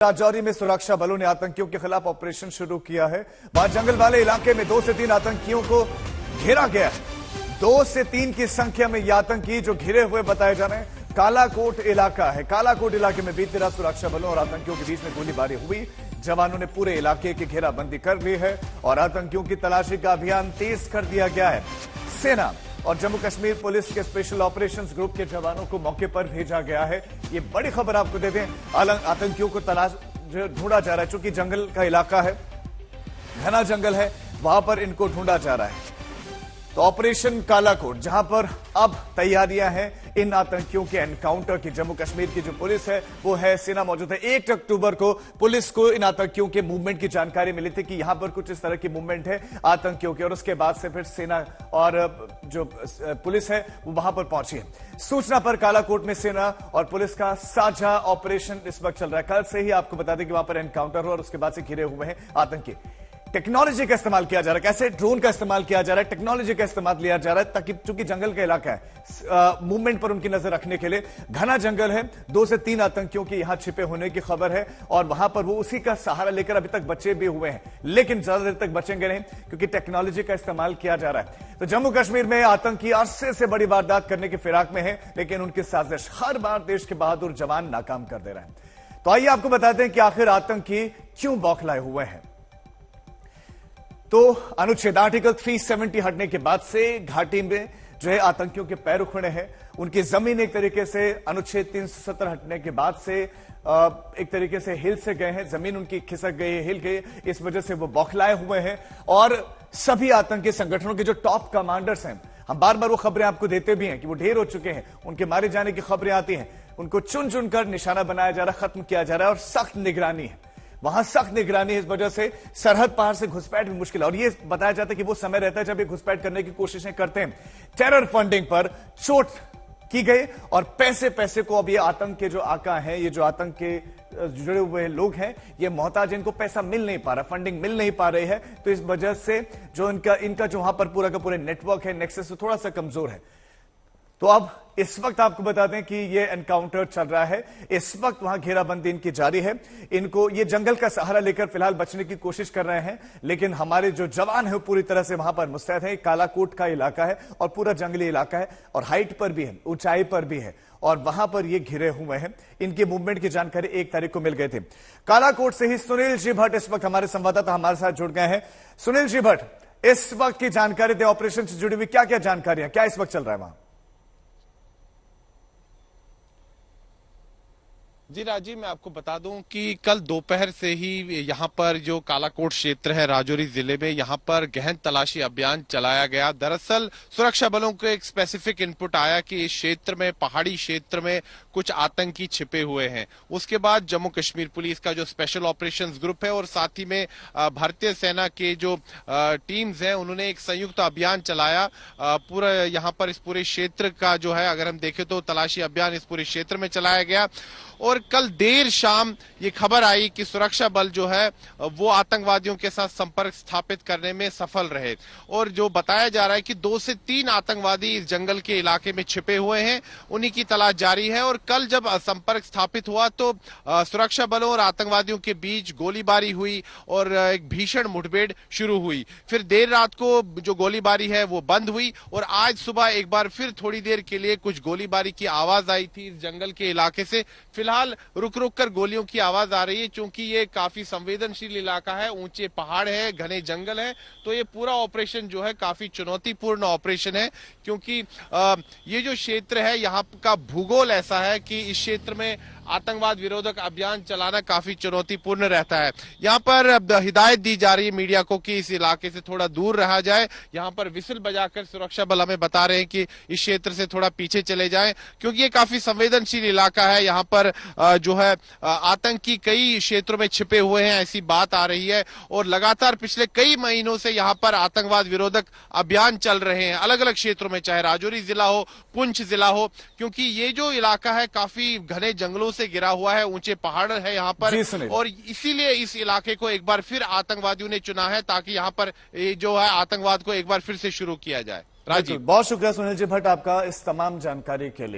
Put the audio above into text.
राजौरी में सुरक्षा बलों ने आतंकियों के खिलाफ ऑपरेशन शुरू किया है। वहां जंगल वाले इलाके में 2 से 3 आतंकियों को घेरा गया है। 2 से 3 की संख्या में ये आतंकी जो घिरे हुए बताए जा रहे हैं। कालाकोट इलाका है। कालाकोट इलाके में बीती रात सुरक्षा बलों और आतंकियों के बीच में गोलीबारी हुई। जवानों ने पूरे इलाके की घेराबंदी कर ली है और आतंकियों की तलाशी का अभियान तेज कर दिया गया है। सेना और जम्मू कश्मीर पुलिस के स्पेशल ऑपरेशंस ग्रुप के जवानों को मौके पर भेजा गया है। ये बड़ी खबर आपको दे दें, आतंकियों को ढूंढा जा रहा है। चूंकि जंगल का इलाका है, घना जंगल है, वहां पर इनको ढूंढा जा रहा है। तो ऑपरेशन कालाकोट, जहां पर अब तैयारियां हैं इन आतंकियों के एनकाउंटर की। जम्मू कश्मीर की जो पुलिस है वो है, सेना मौजूद है। 1 अक्टूबर को पुलिस को इन आतंकियों के मूवमेंट की जानकारी मिली थी कि यहां पर कुछ इस तरह की मूवमेंट है आतंकियों की, और उसके बाद से फिर सेना और जो पुलिस है वो वहां पर पहुंची है। सूचना पर कालाकोट में सेना और पुलिस का साझा ऑपरेशन इस वक्त चल रहा है। कल से ही आपको बता दें कि वहां पर एनकाउंटर हुआ और उसके बाद से घिरे हुए हैं आतंकी। टेक्नोलॉजी का इस्तेमाल किया जा रहा है। कैसे? ड्रोन का इस्तेमाल किया जा रहा है, टेक्नोलॉजी का इस्तेमाल लिया जा रहा है, ताकि चूंकि जंगल का इलाका है, मूवमेंट पर उनकी नजर रखने के लिए। घना जंगल है, 2 से 3 आतंकियों के यहां छिपे होने की खबर है और वहां पर वो उसी का सहारा लेकर अभी तक बचे भी हुए हैं, लेकिन ज्यादा देर तक बचेंगे नहीं क्योंकि टेक्नोलॉजी का इस्तेमाल किया जा रहा है। तो जम्मू कश्मीर में आतंकी अरसे से बड़ी वारदात करने की फिराक में है, लेकिन उनकी साजिश हर बार देश के बहादुर जवान नाकाम कर दे रहे हैं। तो आइए आपको बताते हैं कि आखिर आतंकी क्यों बौखलाए हुए हैं। तो अनुच्छेद आर्टिकल 370 हटने के बाद से घाटी में जो है आतंकियों के पैर उखड़े हैं। उनकी जमीन एक तरीके से अनुच्छेद 370 हटने के बाद से एक तरीके से हिल से गए हैं, जमीन उनकी खिसक गई है, हिल गई। इस वजह से वो बौखलाए हुए हैं और सभी आतंकी संगठनों के जो टॉप कमांडर्स हैं, हम बार बार वो खबरें आपको देते भी हैं कि वो ढेर हो चुके हैं, उनके मारे जाने की खबरें आती हैं, उनको चुन चुनकर निशाना बनाया जा रहा है, खत्म किया जा रहा है और सख्त निगरानी है। वहां सख्त निगरानी है, इस वजह से सरहद पार से घुसपैठ भी मुश्किल है। और ये बताया जाता है कि वो समय रहता है जब ये घुसपैठ करने की कोशिशें करते हैं। टेरर फंडिंग पर चोट की गई और पैसे को अब ये आतंक के जो आका हैं, ये जो आतंक के जुड़े हुए लोग हैं, ये मोहताज, इनको पैसा मिल नहीं पा रहा, फंडिंग मिल नहीं पा रही है। तो इस वजह से जो इनका जो वहां पर पूरा का पूरा नेटवर्क है, नेक्सस, थोड़ा सा कमजोर है। तो अब इस वक्त आपको बता दें कि ये एनकाउंटर चल रहा है। इस वक्त वहां घेराबंदी इनकी जारी है। इनको ये जंगल का सहारा लेकर फिलहाल बचने की कोशिश कर रहे हैं, लेकिन हमारे जो जवान है पूरी तरह से वहां पर मुस्तैद है। कालाकोट का इलाका है और पूरा जंगली इलाका है और हाइट पर भी है, ऊंचाई पर भी है, और वहां पर ये घिरे हुए हैं। इनके मूवमेंट की जानकारी 1 तारीख को मिल गए थे। कालाकोट से ही सुनील जी भट्ट इस वक्त हमारे संवाददाता हमारे साथ जुड़ गए हैं। सुनील जी भट्ट, इस वक्त की जानकारी थे, ऑपरेशन से जुड़ी हुई क्या क्या जानकारियां, क्या इस वक्त चल रहा है वहां? जी राजीव, मैं आपको बता दूं कि कल दोपहर से ही यहां पर जो कालाकोट क्षेत्र है राजौरी जिले में, यहां पर गहन तलाशी अभियान चलाया गया। दरअसल सुरक्षा बलों को एक स्पेसिफिक इनपुट आया कि इस क्षेत्र में, पहाड़ी क्षेत्र में कुछ आतंकी छिपे हुए हैं। उसके बाद जम्मू कश्मीर पुलिस का जो स्पेशल ऑपरेशंस ग्रुप है और साथ ही में भारतीय सेना के जो टीम्स हैं, उन्होंने एक संयुक्त अभियान चलाया। पूरा यहां पर इस पूरे क्षेत्र का जो है, अगर हम देखें तो तलाशी अभियान इस पूरे क्षेत्र में चलाया गया। और कल देर शाम ये खबर आई कि सुरक्षा बल जो है वो आतंकवादियों के साथ संपर्क स्थापित करने में सफल रहे। और जो बताया जा रहा है कि 2 से 3 आतंकवादी इस जंगल के इलाके में छिपे हुए हैं, उन्हीं की तलाश जारी है। और कल जब संपर्क स्थापित हुआ तो सुरक्षा बलों और आतंकवादियों के बीच गोलीबारी हुई और एक भीषण मुठभेड़ शुरू हुई। फिर देर रात को जो गोलीबारी है वो बंद हुई और आज सुबह एक बार फिर थोड़ी देर के लिए कुछ गोलीबारी की आवाज आई थी इस जंगल के इलाके से। फिलहाल रुक रुक कर गोलियों की आवाज आ रही है, क्योंकि ये काफी संवेदनशील इलाका है, ऊंचे पहाड़ है, घने जंगल है। तो ये पूरा ऑपरेशन जो है काफी चुनौतीपूर्ण ऑपरेशन है, क्योंकि ये जो क्षेत्र है यहाँ का भूगोल ऐसा है कि इस क्षेत्र में आतंकवाद विरोधक अभियान चलाना काफी चुनौतीपूर्ण रहता है। यहाँ पर हिदायत दी जा रही है मीडिया को कि इस इलाके से थोड़ा दूर रहा जाए। यहाँ पर विसिल बजाकर सुरक्षा बल हमें बता रहे हैं कि इस क्षेत्र से थोड़ा पीछे चले जाएं, क्योंकि ये काफी संवेदनशील इलाका है। यहाँ पर जो है आतंकी कई क्षेत्रों में छिपे हुए हैं, ऐसी बात आ रही है। और लगातार पिछले कई महीनों से यहाँ पर आतंकवाद विरोधक अभियान चल रहे हैं अलग अलग क्षेत्रों में, चाहे राजौरी जिला हो, पुंछ जिला हो, क्योंकि ये जो इलाका है काफी घने जंगलों से घिरा हुआ है, ऊंचे पहाड़ है यहाँ पर। और इसीलिए इस इलाके को एक बार फिर आतंकवादियों ने चुना है, ताकि यहाँ पर जो है आतंकवाद को एक बार फिर से शुरू किया जाए। राजीव, बहुत शुक्रिया सुनील जी भट्ट आपका इस तमाम जानकारी के लिए।